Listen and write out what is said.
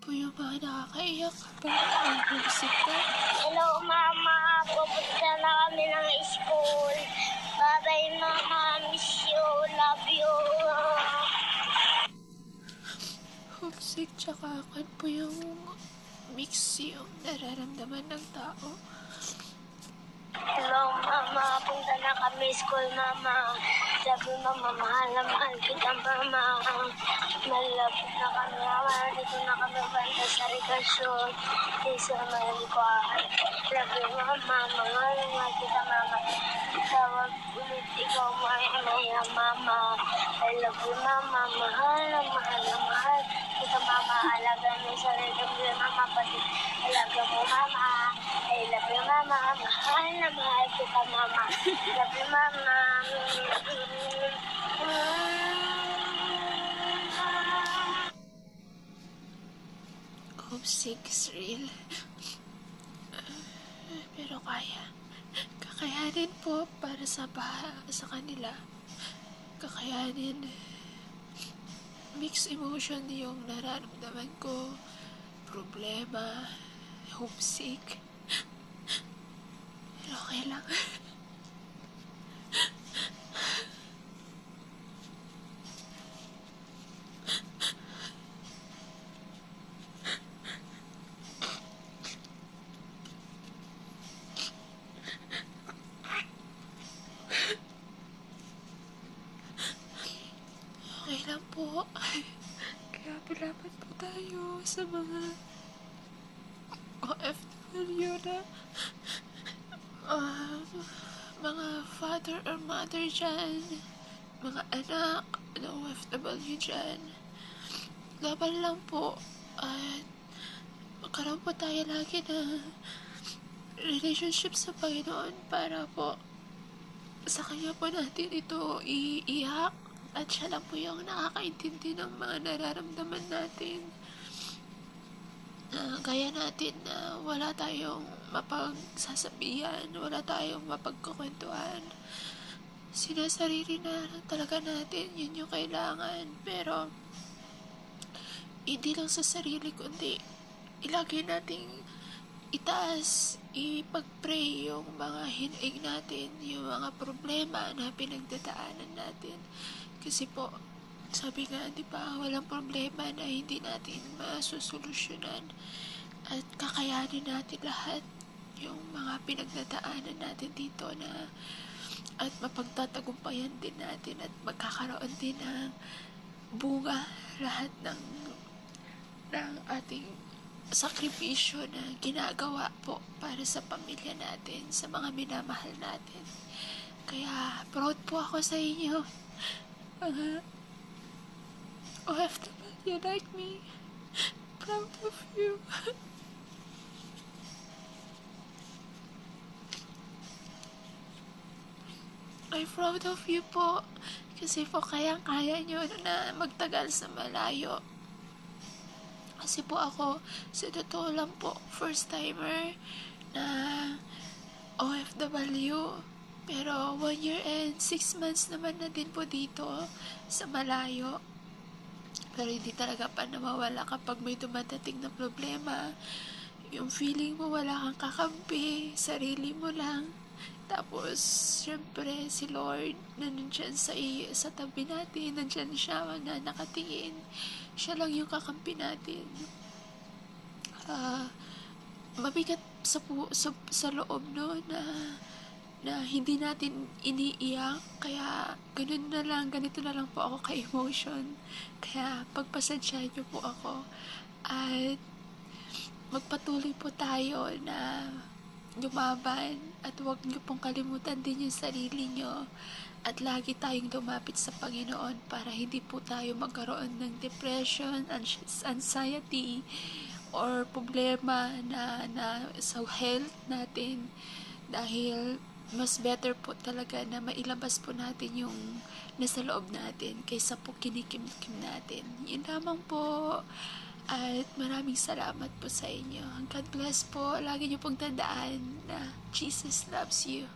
po yung mga nakakaiyak kapag nagsik ka? Hello, Mama. Pupunta na kami ng school. Bye-bye, Mama. Miss you. Love you. Homesick tsaka kan po yung mix yung nararamdaman ng tao. Hello, Mama. Punta na kami school, Mama. Sabi, Mama, mahal na mahal kita, Mama. Malapit na kami, Mama. Dito na kami banda sa regasyon. Please, mahal ko. Sabi, Mama, mahal na mahal kita, Mama. Tawag ulit ikaw, Maya, Mama. I love you, Mama. Mahal na mahal kita, Mama. Alaga mo sa regasyon, Mama. Pati alaga mo, Mama. I love you, Mama. Mahal na mahal kita, Mama. Love you, Mama. Homesick is real. Pero kakayanin po para sa kanila. Kakayanin. Mixed emotion yung nararamdaman ko. Problema. Homesick. Pero okay lang. Okay lang po. Kaya pilapat po tayo sa mga OFW na mga father or mother dyan, mga anak na OFW dyan. Laban lang po at magkaroon po tayo lagi na relationship sa Panginoon para po sa Kanya po natin ito iiyak at siya lang po yung nakakaintindi ng mga nararamdaman natin. Gaya natin na wala tayong mapagsasabihan, wala tayong mapagkukwentuhan. Sinasarili na lang talaga natin, yun yung kailangan. Pero hindi lang sa sarili, kundi ilagay nating itaas, ipag-pray yung mga hinaing natin, yung mga problema na pinagdadaanan natin. Kasi po, sabi nga, di ba, walang problema na hindi natin masusolusyonan at kakayanin natin lahat yung mga pinagdadaanan natin dito na at mapagtatagumpayan din natin at magkakaroon din ng bunga lahat ng ating sakripisyo na ginagawa po para sa pamilya natin, sa mga minamahal natin. Kaya proud po ako sa inyo. OFW like me. Proud of you. I'm proud of you po. Kasi po kayang-kaya nyo na magtagal sa malayo. Kasi po ako, sa totoo lang po, first timer na OFW. Pero 1 year and 6 months naman na din po dito sa malayo. Pero hindi talaga pa nawawala kapag may dumadating na problema. Yung feeling mo wala kang kakampi, sarili mo lang. Tapos, syempre, si Lord, nandun sa tabi natin, nandyan siya na nakatingin. Siya lang yung kakampi natin. Mabigat sa loob, no, na hindi natin iniiyak. Kaya ganito na lang po ako ka-emotion. Kaya pagpasadya niyo po ako at magpatuloy po tayo na lumaban at huwag niyo pong kalimutan din yung sarili niyo at lagi tayong lumapit sa Panginoon para hindi po tayo magkaroon ng depression, anxiety or problema na sa health natin, dahil mas better po talaga na mailabas po natin yung nasa loob natin kaysa po kinikim-kim natin. Yun lamang po. At maraming salamat po sa inyo. God bless po. Lagi niyo pong tandaan na Jesus loves you.